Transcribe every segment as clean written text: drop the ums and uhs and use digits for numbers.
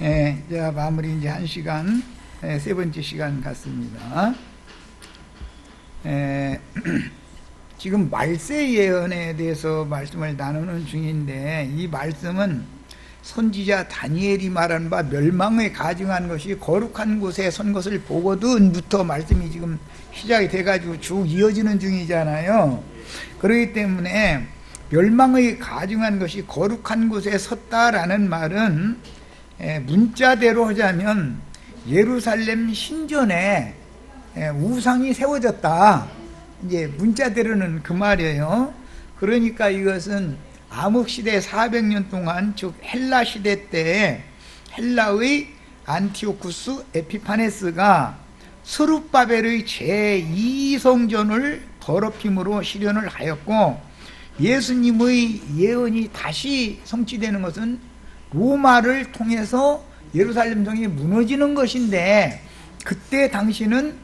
자, 마무리 이제 1시간, 세 번째 시간 같습니다. 지금 말세 예언에 대해서 말씀을 나누는 중인데, 이 말씀은 선지자 다니엘이 말한 바 멸망에 가증한 것이 거룩한 곳에 선 것을 보거든부터 말씀이 지금 시작이 돼가지고 쭉 이어지는 중이잖아요. 그렇기 때문에 멸망의 가증한 것이 거룩한 곳에 섰다라는 말은 문자대로 하자면 예루살렘 신전에 우상이 세워졌다. 이제 문자대로는 그 말이에요. 그러니까 이것은 암흑시대 400년 동안, 즉 헬라 시대 때 헬라의 안티오쿠스 에피파네스가 스룹바벨의 제2성전을 더럽힘으로 실현을 하였고, 예수님의 예언이 다시 성취되는 것은 로마를 통해서 예루살렘 성이 무너지는 것인데, 그때 당시는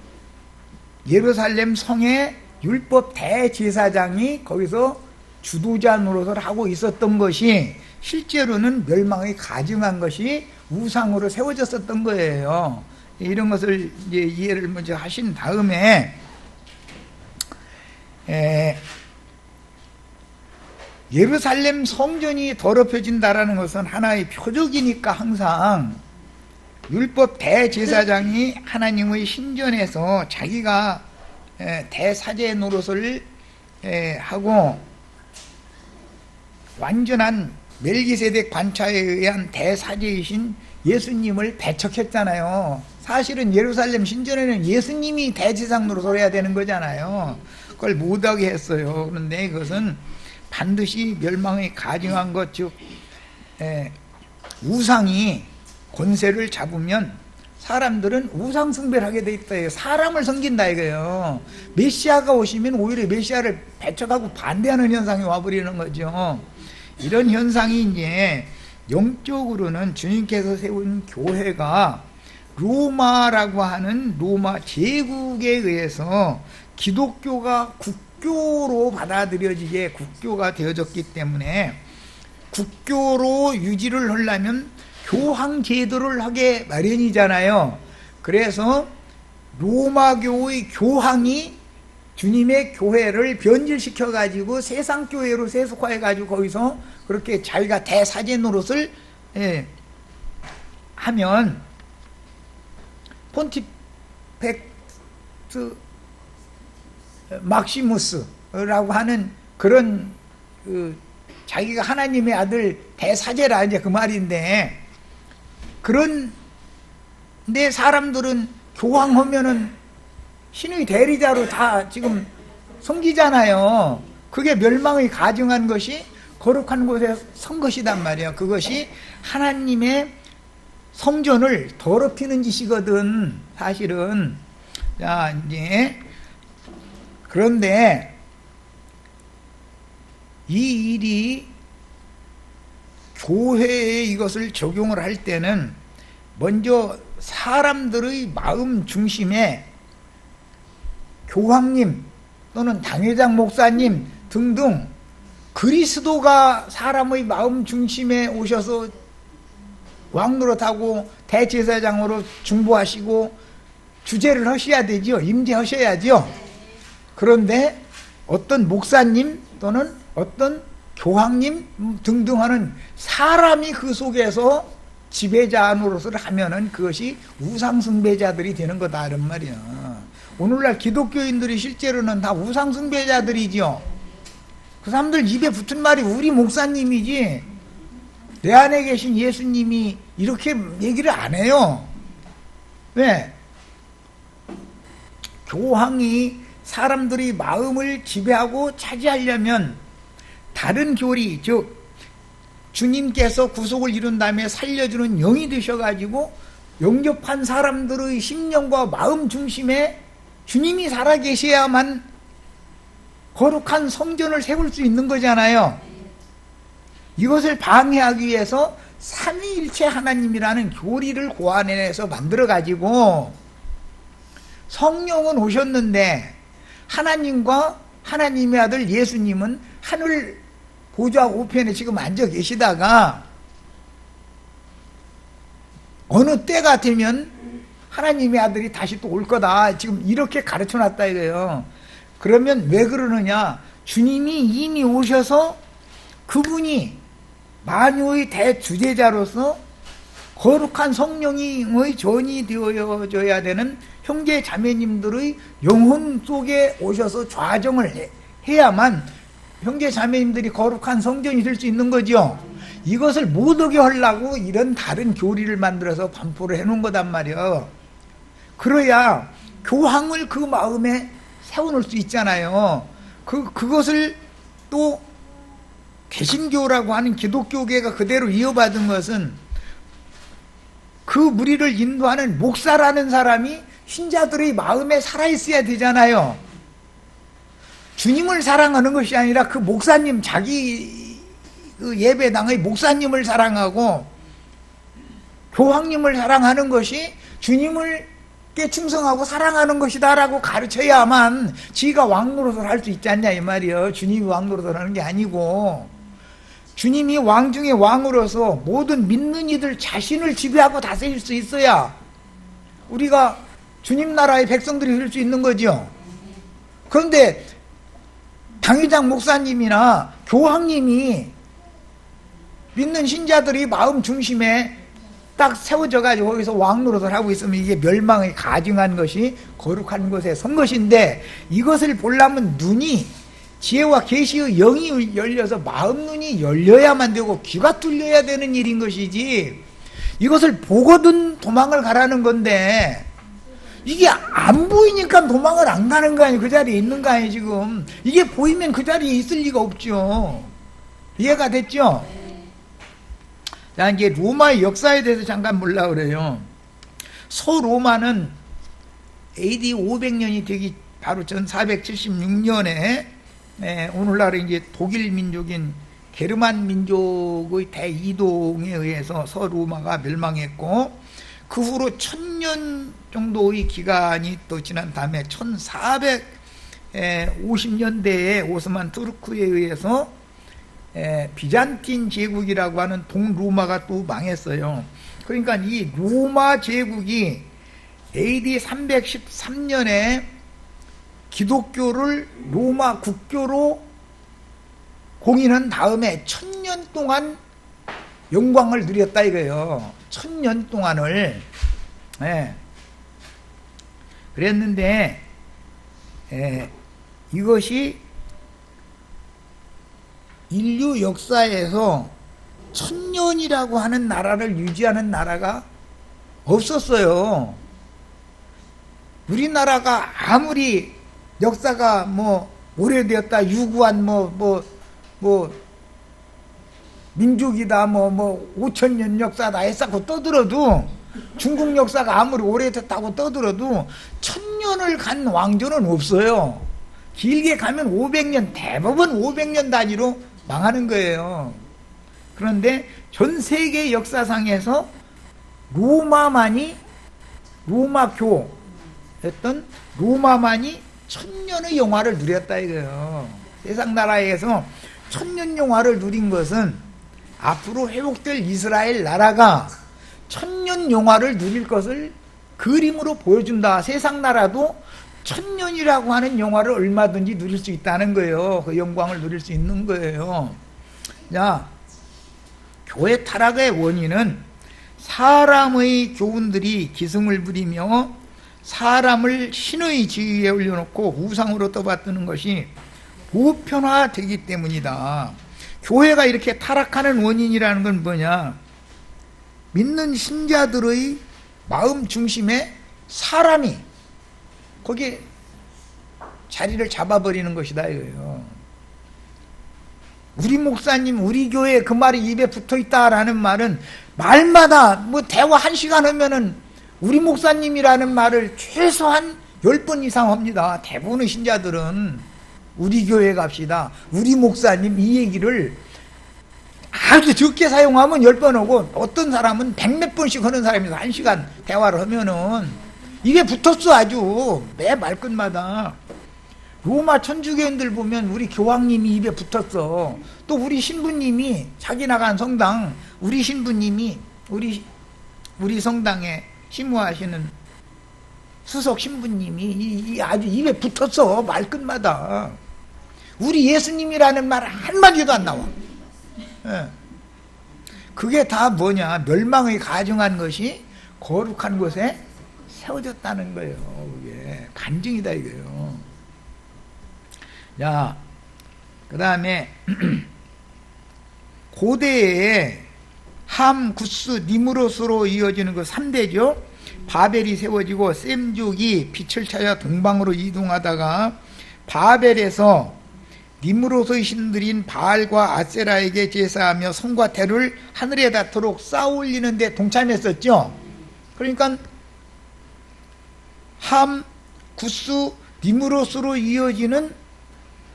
예루살렘 성의 율법 대제사장이 거기서 주도자 노릇을 하고 있었던 것이 실제로는 멸망이 가증한 것이 우상으로 세워졌었던 거예요. 이런 것을 이제 이해를 먼저 하신 다음에 예루살렘 성전이 더럽혀진다라는 것은 하나의 표적이니까 항상 율법 대제사장이 하나님의 신전에서 자기가 대사제 노릇을 하고 완전한 멜기세덱 반차에 의한 대사제이신 예수님을 배척했잖아요. 사실은 예루살렘 신전에는 예수님이 대제사장 노릇을 해야 되는 거잖아요. 그걸 못하게 했어요. 그런데 그것은 반드시 멸망에 가증한 것, 즉 우상이 권세를 잡으면 사람들은 우상 숭배를 하게 돼 있다. 사람을 섬긴다 이거예요. 메시아가 오시면 오히려 메시아를 배척하고 반대하는 현상이 와버리는 거죠. 이런 현상이 이제 영적으로는 주님께서 세운 교회가 로마라고 하는 로마 제국에 의해서 기독교가 국교로 받아들여지게 국교가 되어졌기 때문에, 국교로 유지를 하려면 교황 제도를 하게 마련이잖아요. 그래서 로마교의 교황이 주님의 교회를 변질시켜 가지고 세상 교회로 세속화해 가지고 거기서 그렇게 자기가 대사제 노릇을 하면 폰티펙스 막시무스라고 하는 그런 자기가 하나님의 아들 대사제라 이제 그 말인데, 그런데 사람들은 교황하면은 신의 대리자로 다 지금 섬기잖아요. 그게 멸망의 가증한 것이 거룩한 곳에 선 것이단 말이에요. 그것이 하나님의 성전을 더럽히는 짓이거든, 사실은. 자, 이제 그런데 이 일이 교회에 이것을 적용을 할 때는 먼저 사람들의 마음 중심에 교황님 또는 당회장 목사님 등등 그리스도가 사람의 마음 중심에 오셔서 왕노릇하고 대제사장으로 중보하시고 주재를 하셔야 되죠. 임재하셔야죠. 그런데 어떤 목사님 또는 어떤 교황님 등등 하는 사람이 그 속에서 지배자 노릇을 하면은 그것이 우상숭배자들이 되는 거다 이런 말이야. 오늘날 기독교인들이 실제로는 다 우상숭배자들이죠. 그 사람들 입에 붙은 말이 우리 목사님이지 내 안에 계신 예수님이 이렇게 얘기를 안 해요. 왜? 교황이 사람들의 마음을 지배하고 차지하려면 다른 교리, 즉 주님께서 구속을 이룬 다음에 살려주는 영이 되셔가지고 영접한 사람들의 심령과 마음 중심에 주님이 살아계셔야만 거룩한 성전을 세울 수 있는 거잖아요. 이것을 방해하기 위해서 삼위일체 하나님이라는 교리를 고안해내서 만들어가지고 성령은 오셨는데 하나님과 하나님의 아들 예수님은 하늘 보좌 우편에 지금 앉아 계시다가 어느 때가 되면 하나님의 아들이 다시 또 올 거다. 지금 이렇게 가르쳐 놨다 이거예요. 그러면 왜 그러느냐? 주님이 이미 오셔서 그분이 만유의 대주제자로서 거룩한 성령의 전이 되어져야 되는 형제 자매님들의 영혼 속에 오셔서 좌정을 해야만 형제 자매님들이 거룩한 성전이 될 수 있는 거죠. 이것을 못 오게 하려고 이런 다른 교리를 만들어서 반포를 해놓은 거단 말이에요. 그래야 교황을 그 마음에 세워놓을 수 있잖아요. 그것을 또 개신교라고 하는 기독교계가 그대로 이어받은 것은 그 무리를 인도하는 목사라는 사람이 신자들의 마음에 살아있어야 되잖아요. 주님을 사랑하는 것이 아니라 그 목사님, 자기 그 예배당의 목사님을 사랑하고 교황님을 사랑하는 것이 주님을 충성하고 사랑하는 것이다 라고 가르쳐야만 지가 왕노릇을 할 수 있지 않냐 이 말이에요. 주님이 왕노릇을 하는 게 아니고 주님이 왕 중에 왕으로서 모든 믿는 이들 자신을 지배하고 다스릴 수 있어야 우리가 주님 나라의 백성들이 될 수 있는 거죠. 그런데 당회장 목사님이나 교황님이 믿는 신자들이 마음 중심에 딱 세워져 가지고 거기서 왕노릇을 하고 있으면 이게 멸망의 가증한 것이 거룩한 곳에 선 것인데, 이것을 보려면 눈이, 지혜와 계시의 영이 열려서 마음 눈이 열려야만 되고 귀가 뚫려야 되는 일인 것이지, 이것을 보거든 도망을 가라는 건데 이게 안 보이니까 도망을 안 가는 거 아니에요. 그 자리에 있는 거 아니에요. 지금 이게 보이면 그 자리에 있을 리가 없죠. 이해가 됐죠? 자, 이제 로마의 역사에 대해서 잠깐 보려고 그래요. 서로마는 AD 500년이 되기 바로 전 476년에 오늘날 이제 독일 민족인 게르만 민족의 대이동에 의해서 서로마가 멸망했고, 그 후로 1000년 정도의 기간이 또 지난 다음에 1450년대에 오스만 투르크에 의해서 비잔틴 제국이라고 하는 동로마가 또 망했어요. 그러니까 이 로마 제국이 AD 313년에 기독교를 로마 국교로 공인한 다음에 1000년 동안 영광을 누렸다 이거예요. 1000년 동안을. 그랬는데 이것이 인류 역사에서 1000년이라고 하는 나라를 유지하는 나라가 없었어요. 우리나라가 아무리 역사가 뭐 오래되었다, 유구한 민족이다, 5000년 역사다 했다고 떠들어도, 중국 역사가 아무리 오래됐다고 떠들어도 1000년을 간 왕조는 없어요. 길게 가면 500년, 대부분 500년 단위로 망하는 거예요. 그런데 전 세계 역사상에서 로마교였던 로마만이 1000년의 영화를 누렸다 이거예요. 세상 나라에서 1000년 영화를 누린 것은 앞으로 회복될 이스라엘 나라가 1000년 영화를 누릴 것을 그림으로 보여준다. 세상 나라도 1000년이라고 하는 영화를 얼마든지 누릴 수 있다는 거예요. 그 영광을 누릴 수 있는 거예요. 자, 교회 타락의 원인은 사람의 교훈들이 기승을 부리며 사람을 신의 지위에 올려놓고 우상으로 떠받드는 것이 보편화되기 때문이다. 교회가 이렇게 타락하는 원인이라는 건 뭐냐? 믿는 신자들의 마음 중심에 사람이 거기에 자리를 잡아버리는 것이다 이거예요. 우리 목사님, 우리 교회, 그 말이 입에 붙어있다라는 말은 말마다 대화 1시간 하면은 우리 목사님이라는 말을 최소한 10번 이상 합니다. 대부분의 신자들은 우리 교회 갑시다, 우리 목사님, 이 얘기를 아주 적게 사용하면 10번 하고, 어떤 사람은 100몇 번씩 하는 사람이 1시간 대화를 하면은 이게 붙었어. 아주 매 말끝마다. 로마 천주교인들 보면 우리 교황님이 입에 붙었어. 또 우리 신부님이 자기 나간 성당, 우리 신부님이 우리 우리 성당에 심우하시는 수석 신부님이 아주 입에 붙었어. 말끝마다 우리 예수님이라는 말 한마디도 안 나와. 그게 다 뭐냐, 멸망의 가증한 것이 거룩한 곳에 세워졌다는 거예요. 그게 간증이다 이거예요. 자, 그 다음에 고대에 함, 구스, 니무롯으로 이어지는 그 3대죠. 바벨이 세워지고 셈족이 빛을 찾아 동방으로 이동하다가 바벨에서 니무롯의 신들인 바알과 아세라에게 제사하며 성과 대를 하늘에 닿도록 쌓아올리는 데 동참했었죠. 그러니까 함, 구스, 니무롯으로 이어지는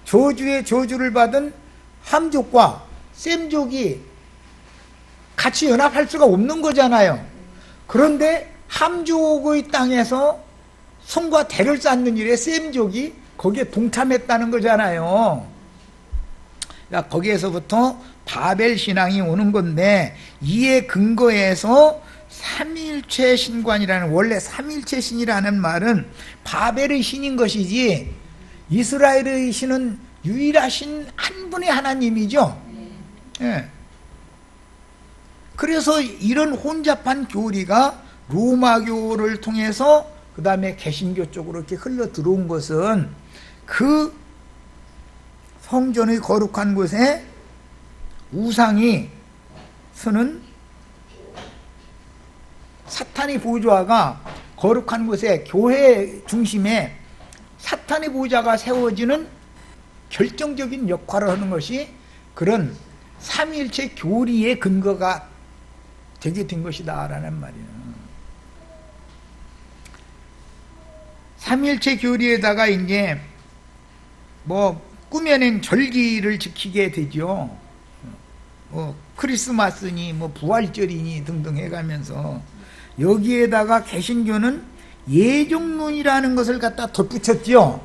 저주의 저주를 받은 함족과 셈족이 같이 연합할 수가 없는 거잖아요. 그런데 함족의 땅에서 성과 대를 쌓는 일에 셈족이 거기에 동참했다는 거잖아요. 그러니까 거기에서부터 바벨 신앙이 오는 건데, 이에 근거해서 삼위일체 신관이라는, 원래 삼위일체 신이라는 말은 바벨의 신인 것이지 이스라엘의 신은 유일하신 한 분의 하나님이죠. 예. 그래서 이런 혼잡한 교리가 로마교를 통해서 그 다음에 개신교 쪽으로 이렇게 흘러 들어온 것은 그 성전의 거룩한 곳에 우상이 서는, 사탄의 보좌가 거룩한 곳에, 교회 중심에 사탄의 보좌가 세워지는 결정적인 역할을 하는 것이 그런 삼위일체 교리의 근거가 되게 된 것이다 라는 말이에요. 삼위일체 교리에다가 이제 뭐 꾸며낸 절기를 지키게 되죠. 크리스마스니 뭐 부활절이니 등등 해가면서, 여기에다가 개신교는 예정론이라는 것을 갖다 덧붙였죠.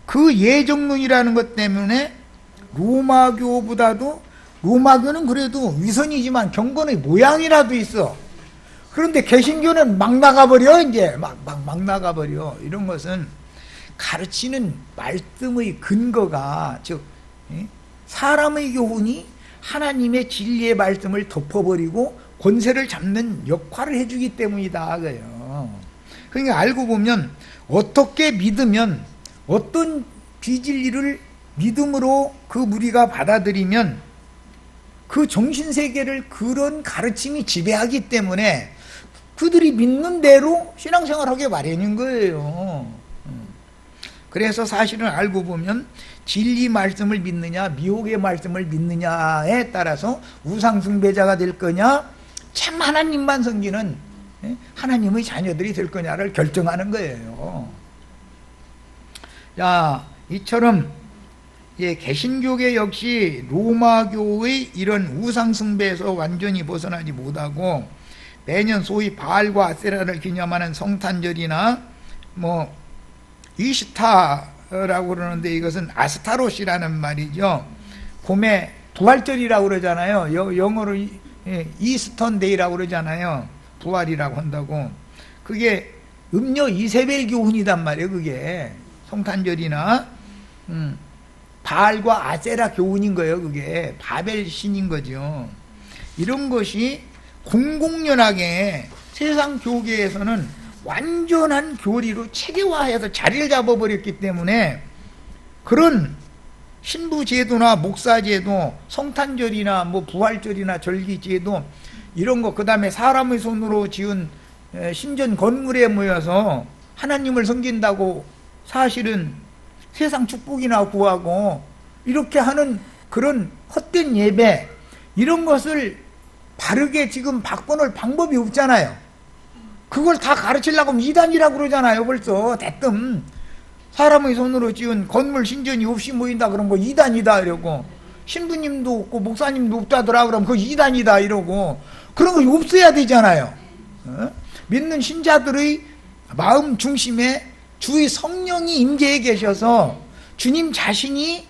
그 예정론이라는 것 때문에 로마교보다도, 로마교는 그래도 위선이지만 경건의 모양이라도 있어. 그런데 개신교는 막 나가버려. 이제 막 나가버려. 이런 것은 가르치는 말씀의 근거가, 즉 사람의 교훈이 하나님의 진리의 말씀을 덮어버리고 권세를 잡는 역할을 해주기 때문이다 그래요. 그러니까 알고 보면 어떻게 믿으면, 어떤 비진리를 믿음으로 그 무리가 받아들이면 그 정신세계를 그런 가르침이 지배하기 때문에 그들이 믿는 대로 신앙생활하게 마련인 거예요. 그래서 사실은 알고 보면 진리 말씀을 믿느냐 미혹의 말씀을 믿느냐에 따라서 우상숭배자가 될 거냐, 참 하나님만 섬기는 하나님의 자녀들이 될 거냐를 결정하는 거예요. 자, 이처럼 개신교계 역시 로마교의 이런 우상숭배에서 완전히 벗어나지 못하고 매년 소위 바알과 아세라를 기념하는 성탄절이나 뭐 이스타라고 그러는데 이것은 아스타롯이라는 말이죠. 봄에 부활절이라고 그러잖아요. 영어로 이스턴데이라고 그러잖아요. 부활이라고 한다고. 그게 음료 이세벨 교훈이단 말이에요. 그게 성탄절이나 바알과 아세라 교훈인 거예요. 그게 바벨 신인 거죠. 이런 것이 공공연하게 세상 교계에서는 완전한 교리로 체계화해서 자리를 잡아버렸기 때문에 그런 신부 제도나 목사 제도, 성탄절이나 뭐 부활절이나 절기 제도 이런 거, 그 다음에 사람의 손으로 지은 신전 건물에 모여서 하나님을 섬긴다고 사실은 세상 축복이나 구하고 이렇게 하는 그런 헛된 예배, 이런 것을 바르게 지금 바꿔놓을 방법이 없잖아요. 그걸 다 가르치려고 하면 이단이라고 그러잖아요. 벌써 대뜸 사람의 손으로 지은 건물 신전이 없이 모인다 그런 거 이단이다 이러고, 신부님도 없고 목사님도 없다더라 그러면 그거 이단이다 이러고, 그런 거 없어야 되잖아요. 믿는 신자들의 마음 중심에 주의 성령이 임재해 계셔서 주님 자신이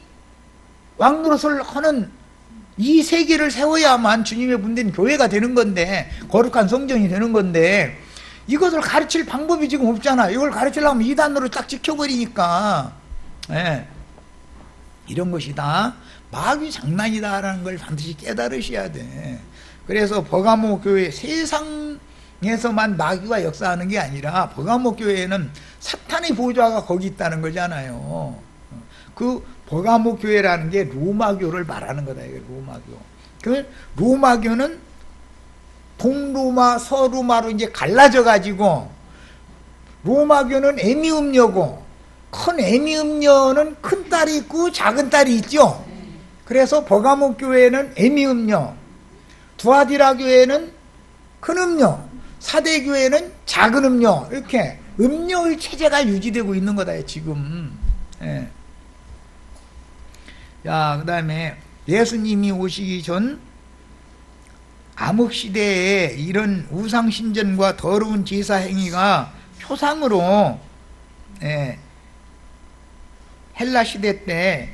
왕노릇을 하는 이 세계를 세워야만 주님의 분된 교회가 되는 건데, 거룩한 성전이 되는 건데, 이것을 가르칠 방법이 지금 없잖아. 이걸 가르치려면 이단으로 딱 찍혀버리니까. 예. 이런 것이 다 마귀 장난이다라는 걸 반드시 깨달으셔야 돼. 그래서 버가모 교회, 세상에서만 마귀가 역사하는 게 아니라 버가모 교회에는 사탄의 보좌가 거기 있다는 거잖아요. 그 버가모 교회라는 게 로마교를 말하는 거다. 이게 로마교. 그 로마교는 동로마, 서로마로 이제 갈라져 가지고, 로마교는 에미음녀고, 큰 에미음녀는 큰 딸이 있고 작은 딸이 있죠. 그래서 버가모 교회는 에미음녀, 두아디라 교회는 큰 음녀, 사대 교회는 작은 음녀, 이렇게 음녀의 체제가 유지되고 있는 거다 지금. 예. 자, 그 다음에 예수님이 오시기 전 암흑시대에 이런 우상신전과 더러운 제사 행위가 표상으로, 예, 헬라시대 때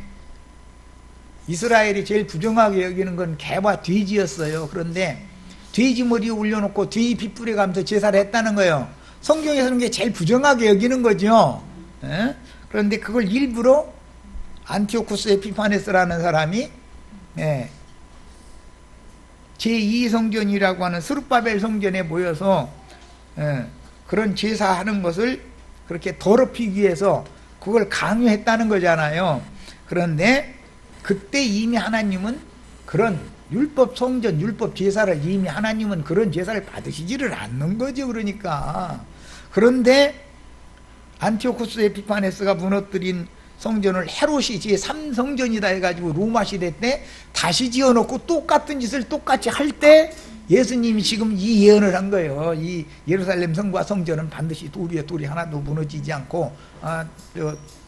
이스라엘이 제일 부정하게 여기는 건 개와 돼지였어요. 그런데 돼지 머리에 올려놓고 돼지 핏불에 가면서 제사를 했다는 거예요. 성경에서는 게 제일 부정하게 여기는 거죠. 예? 그런데 그걸 일부러 안티오쿠스 에피파네스라는 사람이, 예, 제2성전이라고 하는 스룹바벨 성전에 모여서, 예, 그런 제사하는 것을 그렇게 더럽히기 위해서 그걸 강요했다는 거잖아요. 그런데 그때 이미 하나님은 그런 율법 성전, 율법 제사를 이미 하나님은 그런 제사를 받으시지를 않는 거죠. 그러니까. 그런데 안티오쿠스 에피파네스가 무너뜨린 성전을 헤롯이 제3성전이다 해가지고 로마 시대 때 다시 지어놓고 똑같은 짓을 똑같이 할 때 예수님이 지금 이 예언을 한 거예요. 이 예루살렘 성과 성전은 반드시 돌 돌이 하나도 무너지지 않고,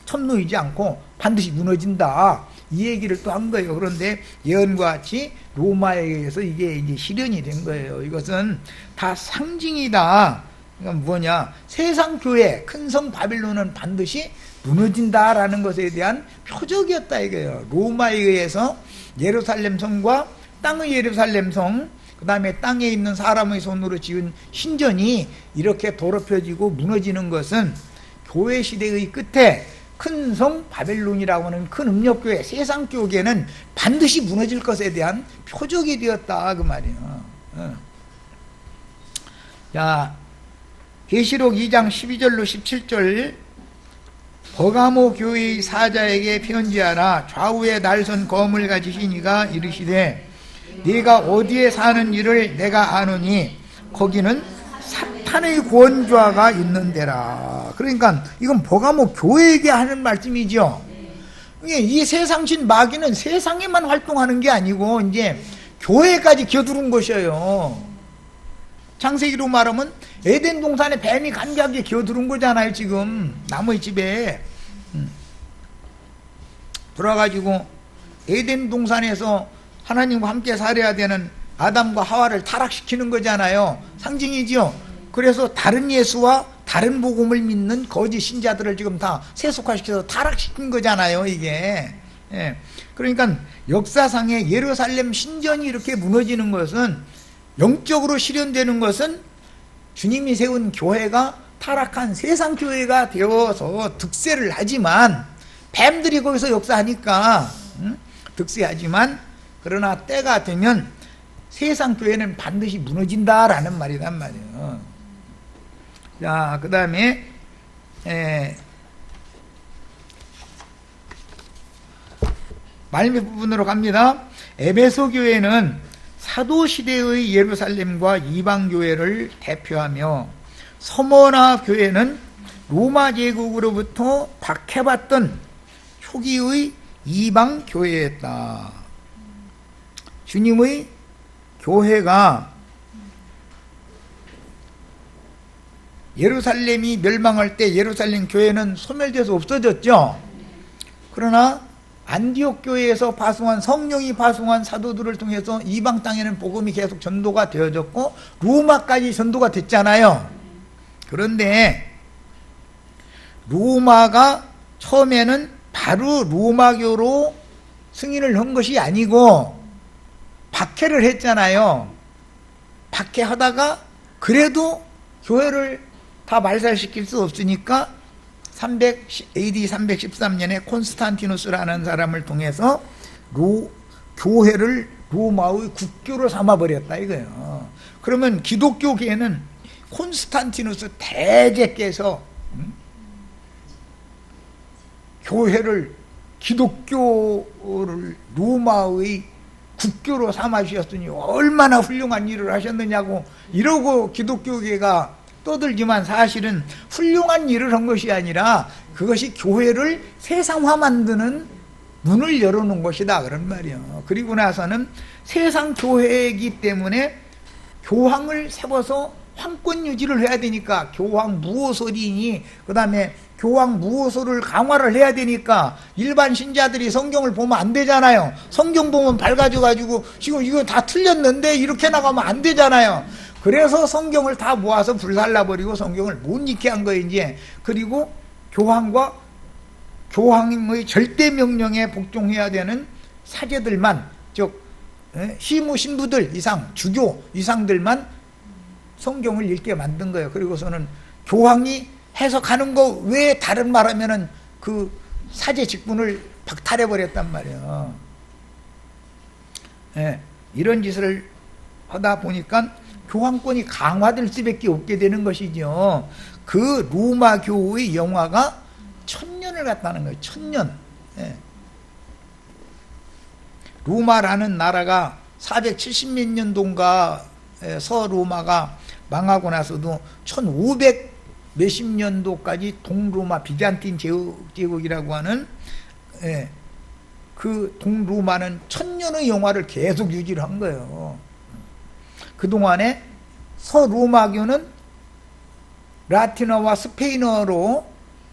천노이지 않고 반드시 무너진다. 이 얘기를 또 한 거예요. 그런데 예언과 같이 로마에 의해서 이게 이제 실현이 된 거예요. 이것은 다 상징이다. 그러니까 뭐냐? 세상 교회, 큰 성 바빌론은 반드시 무너진다라는 것에 대한 표적이었다 이거예요. 로마에 의해서 예루살렘 성과 땅의 예루살렘 성, 그 다음에 땅에 있는 사람의 손으로 지은 신전이 이렇게 더럽혀지고 무너지는 것은 교회 시대의 끝에 큰 성 바벨론이라고 하는 큰 음력교회, 세상교계는 반드시 무너질 것에 대한 표적이 되었다 그 말이에요. 자, 계시록 2장 12절로 17절, 버가모 교회의 사자에게 편지하라. 좌우에 날선 검을 가지신 이가 이르시되 네가 어디에 사는 일을 내가 아노니 거기는 사탄의 권좌가 있는 데라. 그러니까 이건 버가모 교회에게 하는 말씀이죠. 이 세상신 마귀는 세상에만 활동하는 게 아니고 이제 교회까지 겨두른 것이에요. 창세기로 말하면 에덴 동산에 뱀이 간격하게 겨두른 거잖아요. 지금 나무의 집에 들어가지고 에덴 동산에서 하나님과 함께 살아야 되는 아담과 하와를 타락시키는 거잖아요. 상징이지요. 그래서 다른 예수와 다른 복음을 믿는 거짓 신자들을 지금 다 세속화시켜서 타락시킨 거잖아요. 이게. 예. 그러니까 역사상에 예루살렘 신전이 이렇게 무너지는 것은, 영적으로 실현되는 것은 주님이 세운 교회가 타락한 세상 교회가 되어서 득세를 하지만, 뱀들이 거기서 역사하니까 득세하지만, 그러나 때가 되면 세상 교회는 반드시 무너진다라는 말이란 말이에요. 자, 그 다음에 말미 부분으로 갑니다. 에베소 교회는 사도시대의 예루살렘과 이방교회를 대표하며, 서머나 교회는 로마 제국으로부터 박해받던 초기의 이방교회였다. 주님의 교회가 예루살렘이 멸망할 때 예루살렘 교회는 소멸돼서 없어졌죠. 그러나 안디옥 교회에서 파송한, 성령이 파송한 사도들을 통해서 이방 땅에는 복음이 계속 전도가 되어졌고 로마까지 전도가 됐잖아요. 그런데 로마가 처음에는 바로 로마교로 승인을 한 것이 아니고 박해를 했잖아요. 박해하다가 그래도 교회를 다 말살시킬 수 없으니까 AD 313년에 콘스탄티누스라는 사람을 통해서 교회를 로마의 국교로 삼아버렸다 이거예요. 그러면 기독교계에는 콘스탄티누스 대제께서 교회를 기독교를 로마의 국교로 삼아주셨으니 얼마나 훌륭한 일을 하셨느냐고 이러고 기독교계가 떠들지만 사실은 훌륭한 일을 한 것이 아니라 그것이 교회를 세상화 만드는 문을 열어놓은 것이다 그런 말이에요. 그리고 나서는 세상 교회이기 때문에 교황을 세워서 황권 유지를 해야 되니까 교황 무호설이니 그 다음에 교황 무호설을 강화를 해야 되니까 일반 신자들이 성경을 보면 안 되잖아요. 성경 보면 밝아져가지고 지금 이거 다 틀렸는데 이렇게 나가면 안 되잖아요. 그래서 성경을 다 모아서 불살라버리고 성경을 못 읽게 한 거예요 이제. 그리고 교황과 교황의 절대 명령에 복종해야 되는 사제들만, 즉 시무 신부들 이상, 주교 이상들만 성경을 읽게 만든 거예요. 그리고서는 교황이 해석하는 거 외에 다른 말하면은 그 사제 직분을 박탈해 버렸단 말이에요. 예, 이런 짓을 하다 보니까 교황권이 강화될 수밖에 없게 되는 것이죠. 그 로마 교의 영화가 1000년을 갔다는 거예요. 1000년. 예. 로마라는 나라가 470몇 년도인가 서로마가 망하고 나서도 1500 몇십 년도까지 동로마 비잔틴 제국이라고 하는 그 동로마는 1000년의 영화를 계속 유지를 한 거예요. 그동안에 서로마교는 라틴어와 스페인어로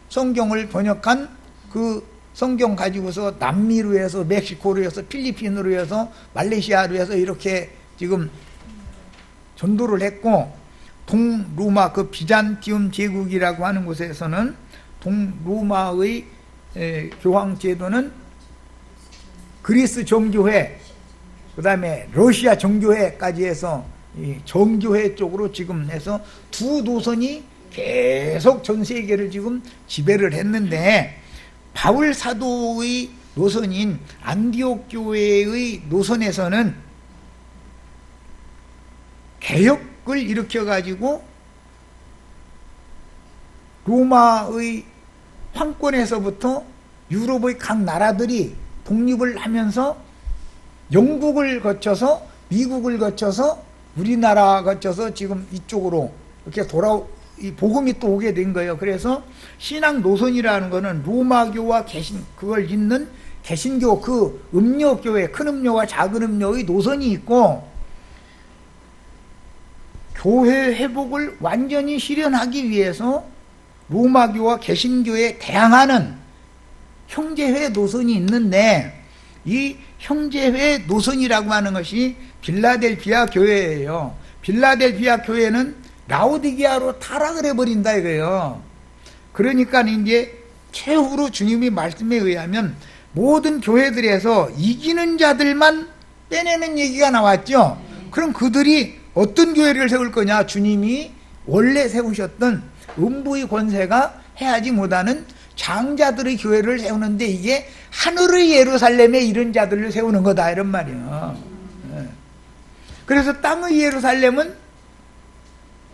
성경을 번역한 그 성경 가지고서 남미로 해서 멕시코로 해서 필리핀으로 해서 말레이시아로 해서 이렇게 지금 전도를 했고, 동로마 그 비잔티움 제국이라고 하는 곳에서는 동로마의 교황 제도는 그리스 정교회, 그 다음에 러시아 정교회까지 해서 이 정교회 쪽으로 지금 해서 두 노선이 계속 전 세계를 지금 지배를 했는데, 바울 사도의 노선인 안디옥 교회의 노선에서는 개혁을 일으켜가지고 로마의 황권에서부터 유럽의 각 나라들이 독립을 하면서 영국을 거쳐서 미국을 거쳐서 우리나라 거쳐서 지금 이쪽으로 이렇게 이 복음이 또 오게 된 거예요. 그래서 신앙 노선이라는 거는 로마교와 그걸 잇는 개신교, 그 음료교회, 큰 음료와 작은 음료의 노선이 있고, 교회 회복을 완전히 실현하기 위해서 로마교와 개신교에 대항하는 형제회 노선이 있는데, 이 형제회 노선이라고 하는 것이 빌라델피아 교회예요. 빌라델피아 교회는 라오디게아로 타락을 해버린다 이거예요. 그러니까 이제 최후로 주님의 말씀에 의하면 모든 교회들에서 이기는 자들만 빼내는 얘기가 나왔죠. 그럼 그들이 어떤 교회를 세울 거냐? 주님이 원래 세우셨던 음부의 권세가 해하지 못하는 장자들의 교회를 세우는데, 이게 하늘의 예루살렘에 이런 자들을 세우는 거다 이런 말이에요. 그래서 땅의 예루살렘은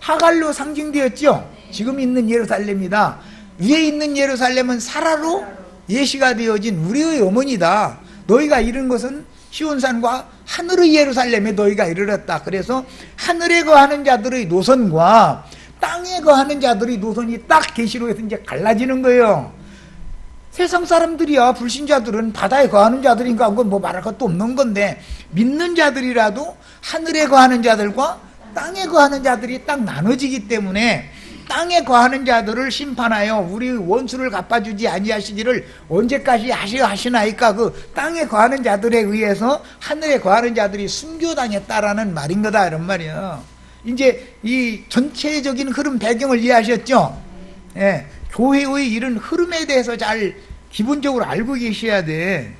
하갈로 상징되었죠. 지금 있는 예루살렘이다. 위에 있는 예루살렘은 사라로 예시가 되어진 우리의 어머니다. 너희가 이룬 것은 시온산과 하늘의 예루살렘에 너희가 이르렀다. 그래서 하늘에 거하는 자들의 노선과 땅에 거하는 자들의 노선이 딱 계시록에서 이제 갈라지는 거예요. 세상 사람들이야, 불신자들은 바다에 거하는 자들인가 그건 뭐 말할 것도 없는 건데, 믿는 자들이라도 하늘에 거하는 자들과 땅에 거하는 자들이 딱 나눠지기 때문에 땅에 거하는 자들을 심판하여 우리 원수를 갚아주지 아니하시기를 언제까지 하시나이까, 그 땅에 거하는 자들에 의해서 하늘에 거하는 자들이 순교당했다라는 말인 거다 이런 말이에요. 이제 이 전체적인 흐름 배경을 이해하셨죠? 예, 교회의 이런 흐름에 대해서 잘 기본적으로 알고 계셔야 돼.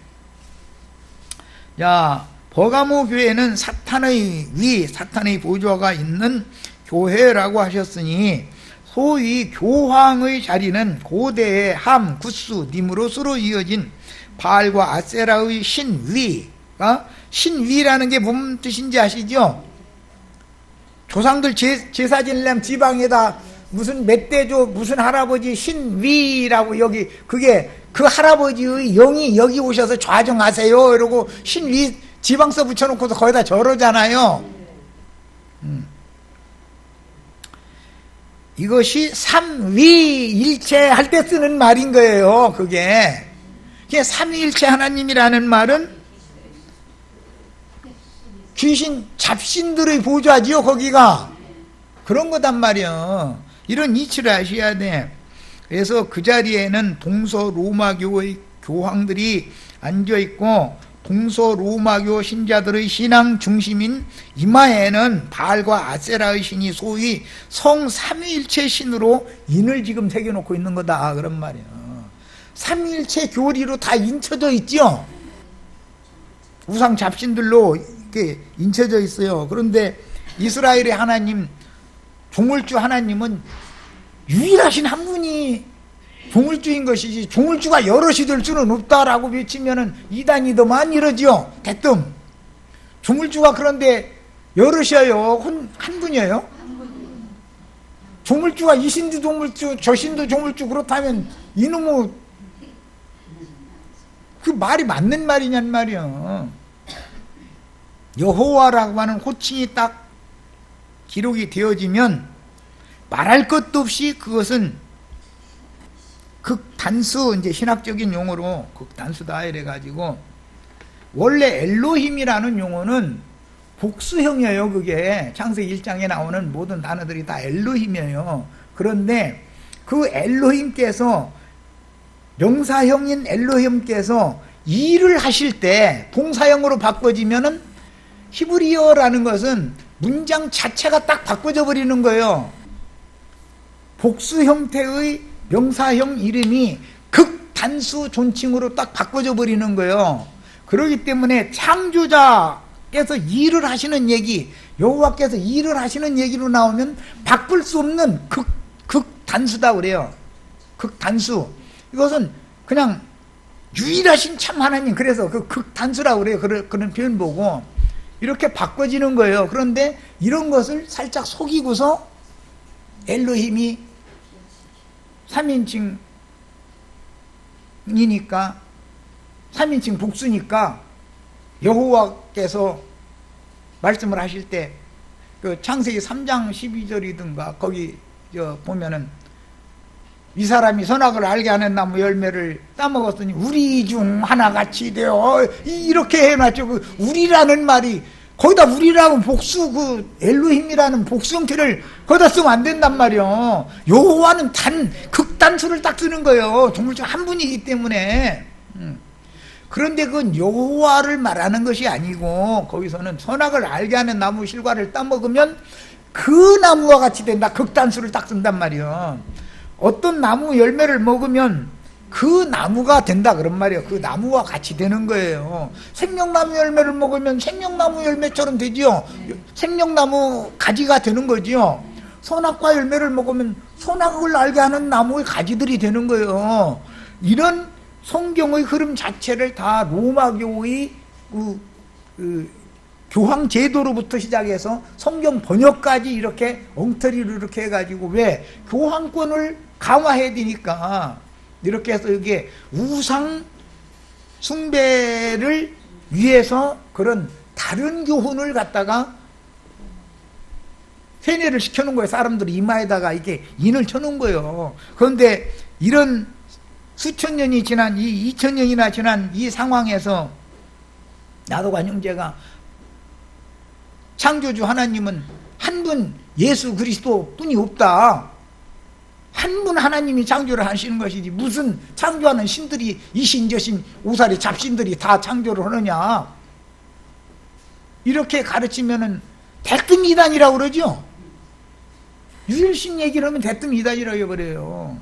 자, 버가모 교회는 사탄의 위, 사탄의 보좌가 있는 교회라고 하셨으니 소위 교황의 자리는 고대의 함, 구스, 니무롯으로 이어진 바알과 아세라의 신위가, 신위라는 게 무슨 뜻인지 아시죠? 조상들 제사 지내려면 지방에다 무슨 멧돼조 무슨 할아버지 신위라고, 여기 그게 그 할아버지의 영이 여기 오셔서 좌정하세요 이러고 신위 지방서 붙여놓고서 거기다 저러잖아요. 이것이 삼위일체 할 때 쓰는 말인 거예요. 그게 삼위일체 하나님이라는 말은 귀신 잡신들의 보좌지요. 거기가 그런 거단 말이야. 이런 이치를 아셔야 돼. 그래서 그 자리에는 동서로마교의 교황들이 앉아있고 동서로마교 신자들의 신앙 중심인 이마에는 바알과 아세라의 신이 소위 성삼위일체 신으로 인을 지금 새겨놓고 있는 거다 그런 말이야. 삼위일체 교리로 다 인쳐져 있죠. 우상 잡신들로 이렇게 인쳐져 있어요. 그런데 이스라엘의 하나님, 조물주 하나님은 유일하신 한 분이 조물주인 것이지 조물주가 여럿이 될 수는 없다라고 외치면은 이단이더만 이러지요. 대뜸 조물주가 그런데 여럿이에요? 한 분이에요? 조물주가 이 신도 조물주 저 신도 조물주 그렇다면 이놈의 그 말이 맞는 말이냔 말이야. 여호와라고 하는 호칭이 딱 기록이 되어지면 말할 것도 없이 그것은 극단수, 이제 신학적인 용어로 극단수다 이래가지고, 원래 엘로힘이라는 용어는 복수형이에요. 그게 창세기 1장에 나오는 모든 단어들이 다 엘로힘이에요. 그런데 그 엘로힘께서, 명사형인 엘로힘께서 일을 하실 때 동사형으로 바꿔지면은 히브리어라는 것은 문장 자체가 딱 바꿔져 버리는 거예요. 복수 형태의 명사형 이름이 극단수 존칭으로 딱 바꿔져 버리는 거예요. 그렇기 때문에 창조자께서 일을 하시는 얘기, 여호와께서 일을 하시는 얘기로 나오면 바꿀 수 없는 극단수다 그래요. 극단수. 이것은 그냥 유일하신 참 하나님, 그래서 그 극단수라고 그래요. 그런 표현 보고 이렇게 바꿔지는 거예요. 그런데 이런 것을 살짝 속이고서 엘로힘이 3인칭이니까 3인칭 복수니까 여호와께서 말씀을 하실 때 그 창세기 3장 12절이든가 거기 보면은 이 사람이 선악을 알게 하는 나무 열매를 따먹었더니 우리 중 하나같이 되어, 이렇게 해놨죠. 그 우리라는 말이 거기다 우리라고 복수, 그 엘로힘이라는 복수 형태를 거기다 쓰면 안 된단 말이요. 여호와는 극단수를 딱 쓰는 거예요. 정말 한 분이기 때문에. 그런데 그건 여호와를 말하는 것이 아니고, 거기서는 선악을 알게 하는 나무 실과를 따먹으면 그 나무와 같이 된다. 극단수를 딱 쓴단 말이요. 어떤 나무 열매를 먹으면 그 나무가 된다 그런 말이에요. 그 나무와 같이 되는 거예요. 생명나무 열매를 먹으면 생명나무 열매처럼 되지요. 생명나무 가지가 되는 거지요. 선악과 열매를 먹으면 선악을 알게 하는 나무의 가지들이 되는 거예요. 이런 성경의 흐름 자체를 다 로마교의 교황 제도로부터 시작해서 성경 번역까지 이렇게 엉터리로 이렇게 해가지고, 왜? 교황권을 강화해야 되니까 이렇게 해서 이게 우상 숭배를 위해서 그런 다른 교훈을 갖다가 세뇌를 시켜놓은 거예요. 사람들이 이마에다가 이렇게 인을 쳐놓은 거예요. 그런데 이런 수천 년이 지난, 2000년이나 지난 이 상황에서 나도관 형제가 창조주 하나님은 한 분 예수 그리스도 뿐이 없다. 한 분 하나님이 창조를 하시는 것이지 무슨 창조하는 신들이 이신 저신 오사리 잡신들이 다 창조를 하느냐, 이렇게 가르치면은 대뜸 이단이라고 그러죠. 유일신 얘기를 하면 대뜸 이단이라고 해버려요.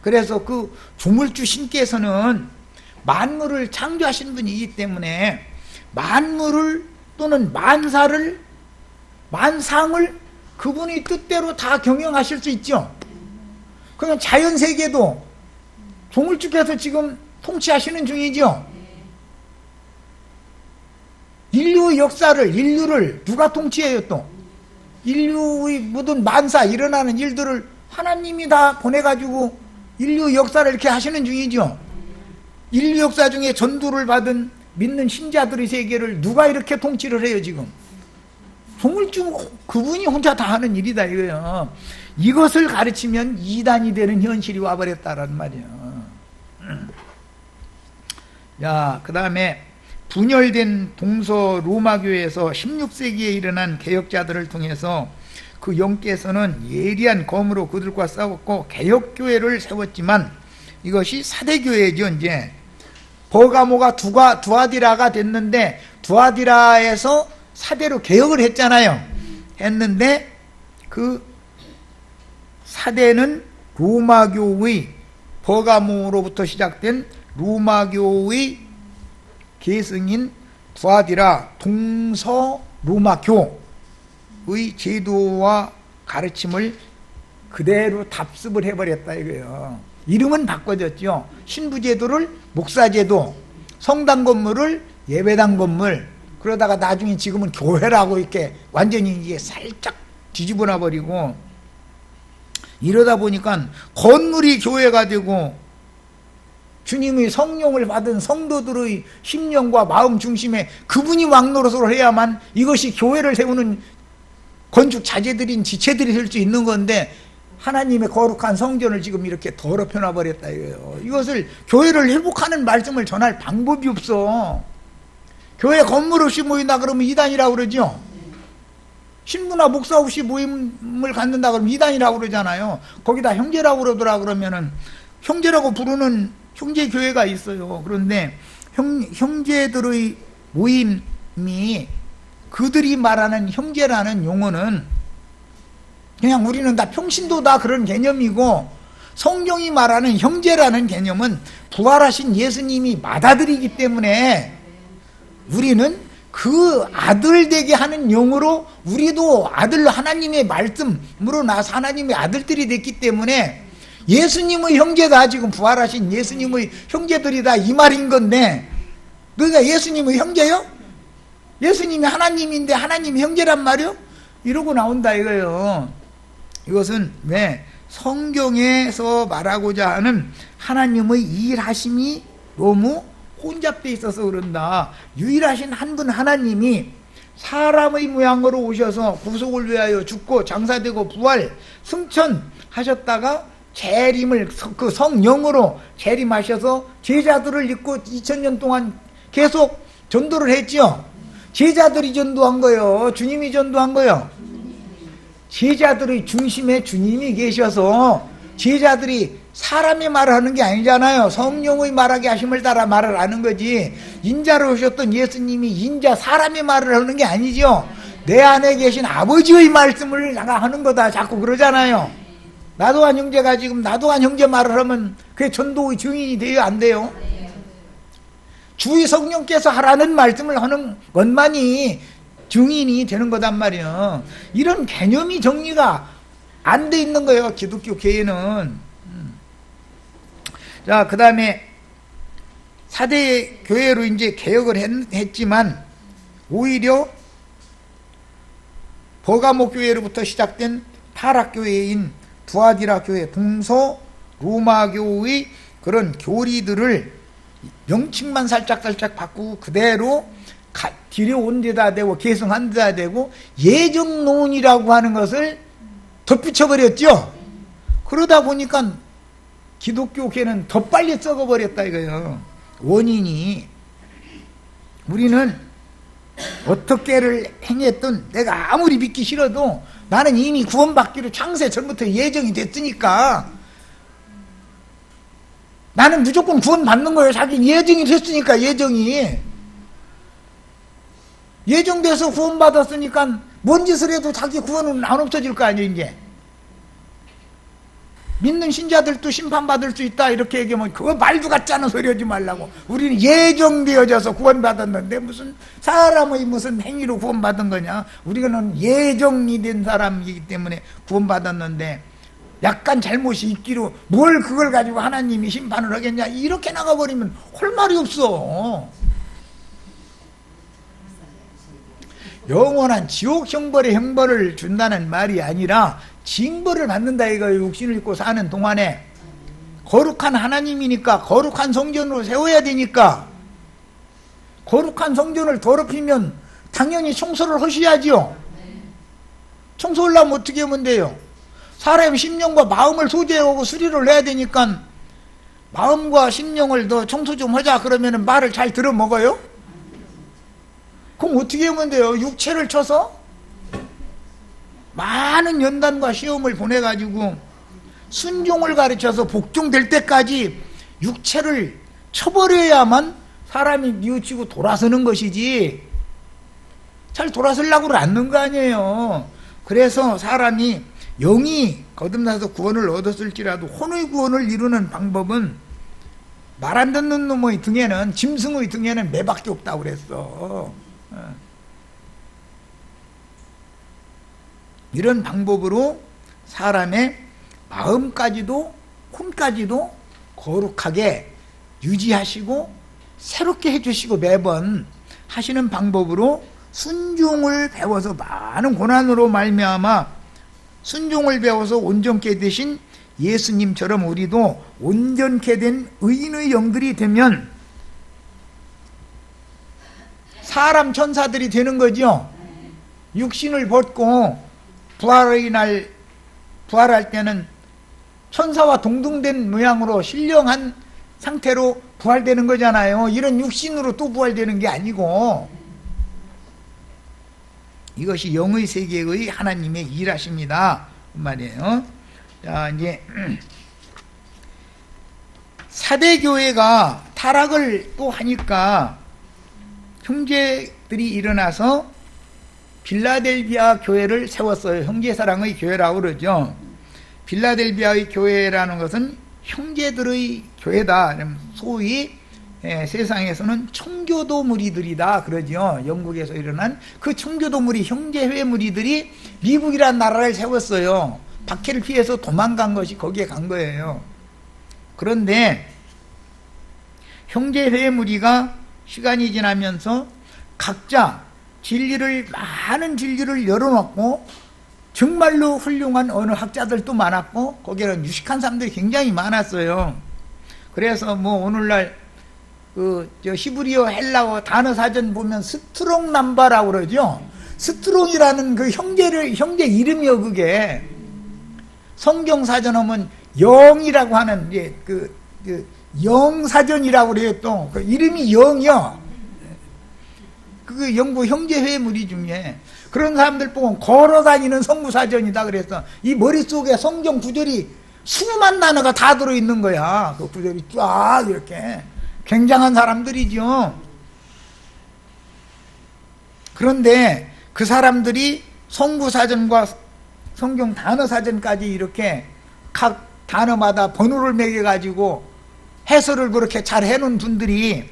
그래서 그 조물주 신께서는 만물을 창조하신 분이기 때문에 만물을 또는 만사를, 만상을 그분이 뜻대로 다 경영하실 수 있죠. 그러면 자연세계도 종을쭉해서 지금 통치하시는 중이죠. 인류 역사를, 인류를 누가 통치해요 또? 인류의 모든 만사 일어나는 일들을 하나님이 다 보내가지고 인류 역사를 이렇게 하시는 중이죠. 인류 역사 중에 전도를 받은 믿는 신자들의 세계를 누가 이렇게 통치를 해요 지금? 종을쭉 그분이 혼자 다 하는 일이다 이거예요. 이것을 가르치면 이단이 되는 현실이 와버렸다라는 말이에요. 야, 그 다음에 분열된 동서 로마교회에서 16세기에 일어난 개혁자들을 통해서 그 영께서는 예리한 검으로 그들과 싸웠고 개혁교회를 세웠지만 이것이 사대교회죠. 이제 버가모가 두아디라가 됐는데 두아디라에서 사대로 개혁을 했잖아요. 했는데 그 사대는 로마교의 버가모로부터 시작된 로마교의 계승인 두아디라 동서 로마교의 제도와 가르침을 그대로 답습을 해버렸다 이거예요. 이름은 바꿔졌죠. 신부제도를 목사제도, 성당 건물을 예배당 건물, 그러다가 나중에 지금은 교회라고 이렇게 완전히 이게 살짝 뒤집어 놔버리고 이러다 보니까 건물이 교회가 되고 주님의 성령을 받은 성도들의 심령과 마음 중심에 그분이 왕노릇을 해야만 이것이 교회를 세우는 건축 자재들인 지체들이 될 수 있는 건데 하나님의 거룩한 성전을 지금 이렇게 더럽혀 놔버렸다 이거예요. 이것을 교회를 회복하는 말씀을 전할 방법이 없어. 교회 건물 없이 모인다 그러면 이단이라고 그러죠. 신부나 목사 없이 모임을 갖는다 그러면 이단이라고 그러잖아요. 거기다 형제라고 그러더라 그러면은 형제라고 부르는 형제교회가 있어요. 그런데 형제들의 모임이 그들이 말하는 형제라는 용어는 그냥 우리는 다 평신도다 그런 개념이고 성경이 말하는 형제라는 개념은 부활하신 예수님이 맏아들이기 때문에 우리는 그 아들 되게 하는 용어로 우리도 아들 하나님의 말씀으로 나서 하나님의 아들들이 됐기 때문에 예수님의 형제다. 지금 부활하신 예수님의 형제들이다 이 말인 건데 너희가 예수님의 형제요? 예수님이 하나님인데 하나님이 형제란 말이요? 이러고 나온다 이거예요. 이것은 왜 성경에서 말하고자 하는 하나님의 일하심이 너무 혼잡되어 있어서 그런다. 유일하신 한 분 하나님이 사람의 모양으로 오셔서 구속을 위하여 죽고 장사되고 부활 승천하셨다가 재림을 그 성령으로 재림하셔서 제자들을 입고 2000년 동안 계속 전도를 했죠. 제자들이 전도한 거예요. 주님이 전도한 거예요. 제자들의 중심에 주님이 계셔서 제자들이 사람의 말을 하는 게 아니잖아요. 성령의 말하게 하심을 따라 말을 하는 거지. 인자로 오셨던 예수님이 인자 사람의 말을 하는 게 아니죠. 내 안에 계신 아버지의 말씀을 내가 하는 거다 자꾸 그러잖아요. 나도한 형제가 지금 나도한 형제 말을 하면 그게 전도의 증인이 돼요 안 돼요? 주의 성령께서 하라는 말씀을 하는 것만이 증인이 되는 거단 말이에요. 이런 개념이 정리가 안 돼 있는 거예요 기독교 교회는. 자, 그 다음에 사대 교회로 이제 개혁을 했지만 오히려 버가모 교회로부터 시작된 타락교회인 두아디라 교회, 동서 로마교의 그런 교리들을 명칭만 살짝살짝 바꾸고 그대로 들여온 데다 대고 계승한 데다 대고 예정론이라고 하는 것을 덧붙여버렸죠. 그러다 보니까 기독교계는 더 빨리 썩어버렸다 이거예요. 원인이 우리는 어떻게를 행했든 내가 아무리 믿기 싫어도 나는 이미 구원받기로 창세 전부터 예정이 됐으니까 나는 무조건 구원받는 거예요. 자기 예정이 됐으니까 예정돼서 구원받았으니까 뭔 짓을 해도 자기 구원은 안 없어질 거 아니에요. 이제 믿는 신자들도 심판받을 수 있다 이렇게 얘기하면 그거 말도 같지 않은 소리 하지 말라고. 우리는 예정되어져서 구원받았는데 무슨 사람의 무슨 행위로 구원받은 거냐. 우리는 예정이 된 사람이기 때문에 구원받았는데 약간 잘못이 있기로 뭘 그걸 가지고 하나님이 심판을 하겠냐 이렇게 나가버리면 할 말이 없어. 영원한 지옥 형벌의 형벌을 준다는 말이 아니라 징벌을 받는다 이거예요. 육신을 입고 사는 동안에 거룩한 하나님이니까 거룩한 성전으로 세워야 되니까 거룩한 성전을 더럽히면 당연히 청소를 하셔야지요. 청소하려면 어떻게 하면 돼요? 사람의 심령과 마음을 소재하고 수리를 해야 되니까 마음과 심령을 더 청소 좀 하자 그러면 말을 잘 들어먹어요? 그럼 어떻게 하면 돼요? 육체를 쳐서 많은 연단과 시험을 보내가지고 순종을 가르쳐서 복종될 때까지 육체를 쳐버려야만 사람이 뉘우치고 돌아서는 것이지 잘 돌아서려고 않는 거 아니에요. 그래서 사람이 영이 거듭나서 구원을 얻었을지라도 혼의 구원을 이루는 방법은 말 안 듣는 놈의 등에는 짐승의 등에는 매밖에 없다고 그랬어. 이런 방법으로 사람의 마음까지도 혼까지도 거룩하게 유지하시고 새롭게 해주시고 매번 하시는 방법으로 순종을 배워서 많은 고난으로 말미암아 순종을 배워서 온전케 되신 예수님처럼 우리도 온전케 된 의인의 영들이 되면 사람 천사들이 되는 거죠. 육신을 벗고 부활의 날 부활할 때는 천사와 동등된 모양으로 신령한 상태로 부활되는 거잖아요. 이런 육신으로 또 부활되는 게 아니고 이것이 영의 세계의 하나님의 일하십니다 그 말이에요. 자 이제 사대교회가 타락을 또 하니까 형제들이 일어나서 빌라델비아 교회를 세웠어요. 형제사랑의 교회라고 그러죠. 빌라델비아의 교회라는 것은 형제들의 교회다. 소위 세상에서는 청교도 무리들이다 그러죠. 영국에서 일어난 그 청교도 무리, 형제회 무리들이 미국이라는 나라를 세웠어요. 박해를 피해서 도망간 것이 거기에 간 거예요. 그런데 형제회 무리가 시간이 지나면서 각자 많은 진리를 열어놓고 정말로 훌륭한 어느 학자들도 많았고 거기에는 유식한 사람들이 굉장히 많았어요. 그래서 뭐 오늘날 히브리어 헬라어 단어 사전 보면 스트롱 남바라고 그러죠. 스트롱이라는 그 형제 이름이요. 그게 성경 사전 하면 영이라고 하는 영사전이라고 그래요. 또 그 이름이 영이요. 그 영국 형제회 무리 중에 그런 사람들 보면 걸어다니는 성구사전이다 그래서 이 머릿속에 성경 구절이 수만 단어가 다 들어있는 거야. 그 구절이 쫙 이렇게 굉장한 사람들이죠. 그런데 그 사람들이 성구사전과 성경 단어사전까지 이렇게 각 단어마다 번호를 매겨가지고 해설을 그렇게 잘 해놓은 분들이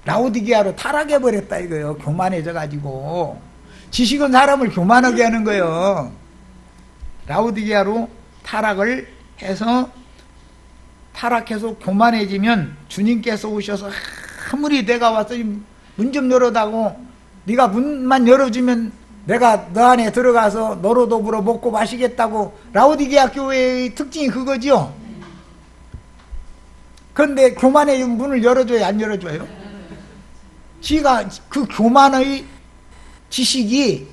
라오디게아로 타락해버렸다 이거예요. 교만해져가지고 지식은 사람을 교만하게 하는 거예요. 라오디게아로 타락을 해서 타락해서 교만해지면 주님께서 오셔서 아무리 내가 와서 문 좀 열어다고 네가 문만 열어주면 내가 너 안에 들어가서 너로 더불어 먹고 마시겠다고. 라오디게아 교회의 특징이 그거죠. 그런데 교만의 문을 열어줘요 안 열어줘요? 지가 그 교만의 지식이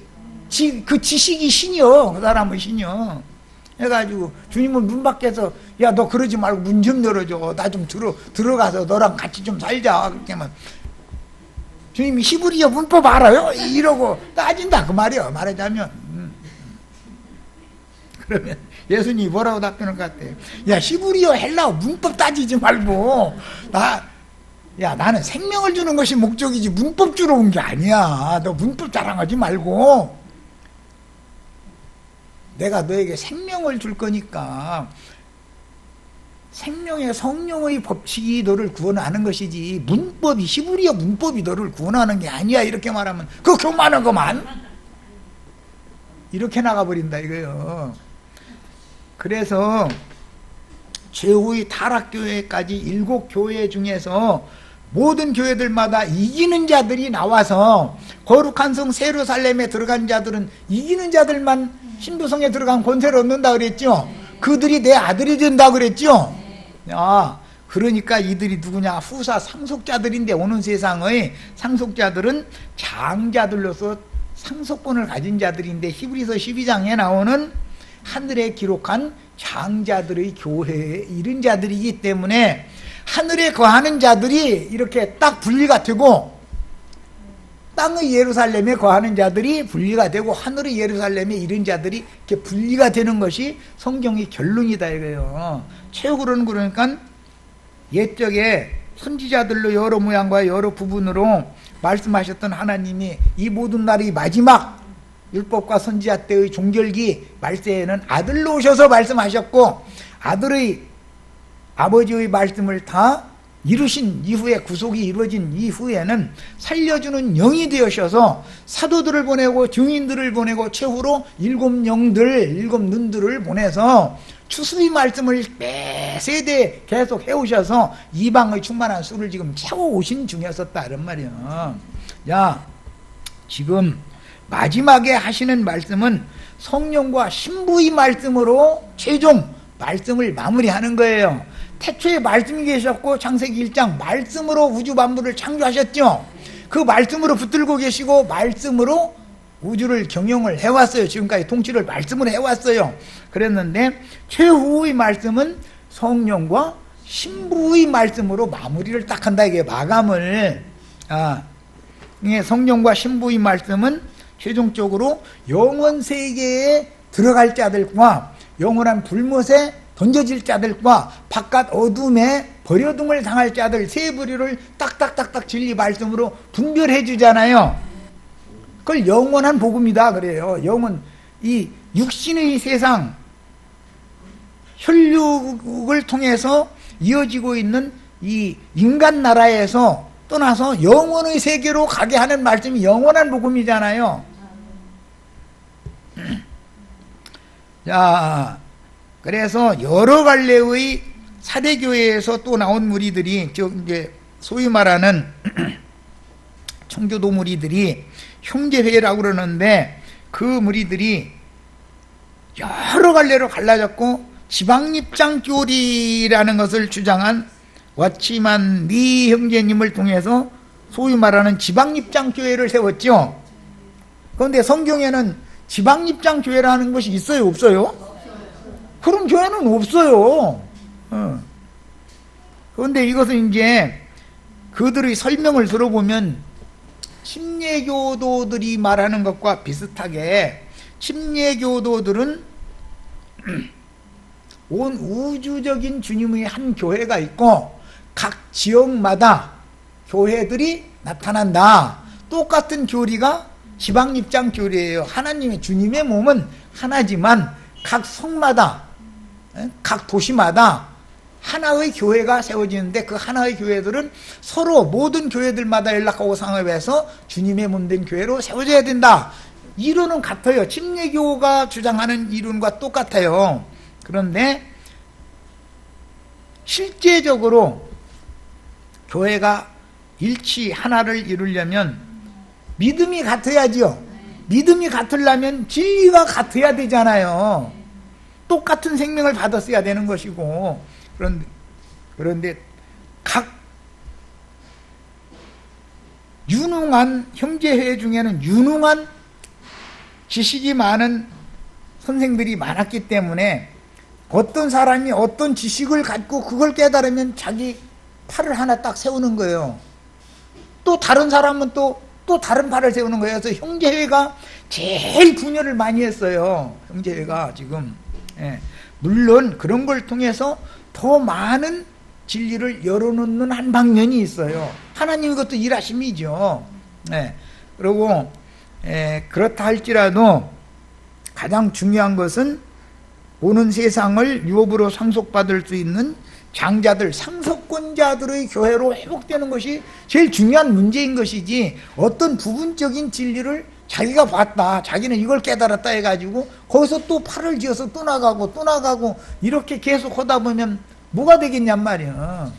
그 지식이 신이요. 그 사람의 신이요. 해가지고 주님은 문 밖에서 야 너 그러지 말고 문 좀 열어줘. 나 좀 들어가서 너랑 같이 좀 살자. 그렇게 하면 주님이 히브리어 문법 알아요? 이러고 따진다 그 말이요. 말하자면 그러면 예수님이 뭐라고 답변을 것 같아요? 야 히브리어 헬라어 문법 따지지 말고 나는 생명을 주는 것이 목적이지 문법 주러 온 게 아니야. 너 문법 자랑하지 말고 내가 너에게 생명을 줄 거니까 생명의 성령의 법칙이 너를 구원하는 것이지 문법이 히브리어 문법이 너를 구원하는 게 아니야. 이렇게 말하면 그거 교만한 거만 이렇게 나가버린다 이거요. 그래서 최후의 타락교회까지 7교회 중에서 모든 교회들마다 이기는 자들이 나와서 거룩한 성 예루살렘에 들어간 자들은 이기는 자들만 신부성에 들어간 권세를 얻는다 그랬죠. 그들이 내 아들이 된다 그랬죠. 그러니까 이들이 누구냐? 후사 상속자들인데, 오는 세상의 상속자들은 장자들로서 상속권을 가진 자들인데, 히브리서 12장에 나오는 하늘에 기록한 장자들의 교회에 이른 자들이기 때문에 하늘에 거하는 자들이 이렇게 딱 분리가 되고, 땅의 예루살렘에 거하는 자들이 분리가 되고, 하늘의 예루살렘에 이른 자들이 이렇게 분리가 되는 것이 성경의 결론이다 이거예요. 최후로는 그러니까 옛적에 선지자들로 여러 모양과 여러 부분으로 말씀하셨던 하나님이 이 모든 날의 마지막 율법과 선지자 때의 종결기 말세에는 아들로 오셔서 말씀하셨고, 아버지의 말씀을 다 이루신 이후에, 구속이 이루어진 이후에는 살려주는 영이 되셔서 사도들을 보내고 증인들을 보내고 최후로 7영들, 7눈들을 보내서 추수의 말씀을 매 세대 계속 해오셔서 이방의 충만한 수를 지금 채워오신 중이었었다 이런 말이에요. 야, 지금 마지막에 하시는 말씀은 성령과 신부의 말씀으로 최종 말씀을 마무리하는 거예요. 태초에 말씀이 계셨고 창세기 1장 말씀으로 우주 만물을 창조하셨죠. 그 말씀으로 붙들고 계시고 말씀으로 우주를 경영을 해왔어요. 지금까지 통치를 말씀으로 해왔어요. 그랬는데 최후의 말씀은 성령과 신부의 말씀으로 마무리를 딱 한다. 이게 마감을. 성령과 신부의 말씀은 최종적으로 영원 세계에 들어갈 자들과 영원한 불못에 던져질 자들과 바깥 어둠에 버려둠을 당할 자들 세 부류를 딱딱딱딱 진리 말씀으로 분별해 주잖아요. 그걸 영원한 복음이다 그래요. 이 육신의 세상 혈육을 통해서 이어지고 있는 이 인간 나라에서 떠나서 영원의 세계로 가게 하는 말씀이 영원한 복음이잖아요. 자, 그래서 여러 갈래의 사대교회에서 또 나온 무리들이, 이제 소위 말하는 청교도 무리들이 형제회라고 그러는데, 그 무리들이 여러 갈래로 갈라졌고 지방입장교리라는 것을 주장한 왓치만 리 형제님을 통해서 소위 말하는 지방입장교회를 세웠죠. 그런데 성경에는 지방입장교회라는 것이 있어요, 없어요? 그런 교회는 없어요. 그런데 이것은 이제 그들의 설명을 들어보면 침례교도들이 말하는 것과 비슷하게, 침례교도들은 온 우주적인 주님의 한 교회가 있고 각 지역마다 교회들이 나타난다. 똑같은 교리가 지방입장 교리예요. 하나님의, 주님의 몸은 하나지만 각 성마다, 각 도시마다 하나의 교회가 세워지는데, 그 하나의 교회들은 서로 모든 교회들마다 연락하고 상업해서 주님의 몸된 교회로 세워져야 된다. 이론은 같아요. 침례교가 주장하는 이론과 똑같아요. 그런데 실제적으로 교회가 일치 하나를 이루려면 믿음이 같아야죠. 믿음이 같으려면 진리가 같아야 되잖아요. 똑같은 생명을 받았어야 되는 것이고, 그런데 각 유능한 형제회 중에는 유능한 지식이 많은 선생들이 많았기 때문에 어떤 사람이 어떤 지식을 갖고 그걸 깨달으면 자기 팔을 하나 딱 세우는 거예요. 또 다른 사람은 또 다른 팔을 세우는 거예요. 그래서 형제회가 제일 분열을 많이 했어요. 형제회가 지금. 물론 그런 걸 통해서 더 많은 진리를 열어놓는 한 방면이 있어요. 하나님 그것도 일하심이죠. 그리고 그렇다 할지라도 가장 중요한 것은 오는 세상을 유업으로 상속받을 수 있는 장자들, 상속권자들의 교회로 회복되는 것이 제일 중요한 문제인 것이지, 어떤 부분적인 진리를 자기가 봤다, 자기는 이걸 깨달았다 해가지고 거기서 또 팔을 지어서 또 나가고 이렇게 계속 하다 보면 뭐가 되겠냔 말이야.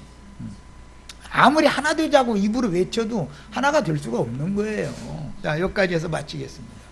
아무리 하나 되자고 입으로 외쳐도 하나가 될 수가 없는 거예요. 자, 여기까지 해서 마치겠습니다.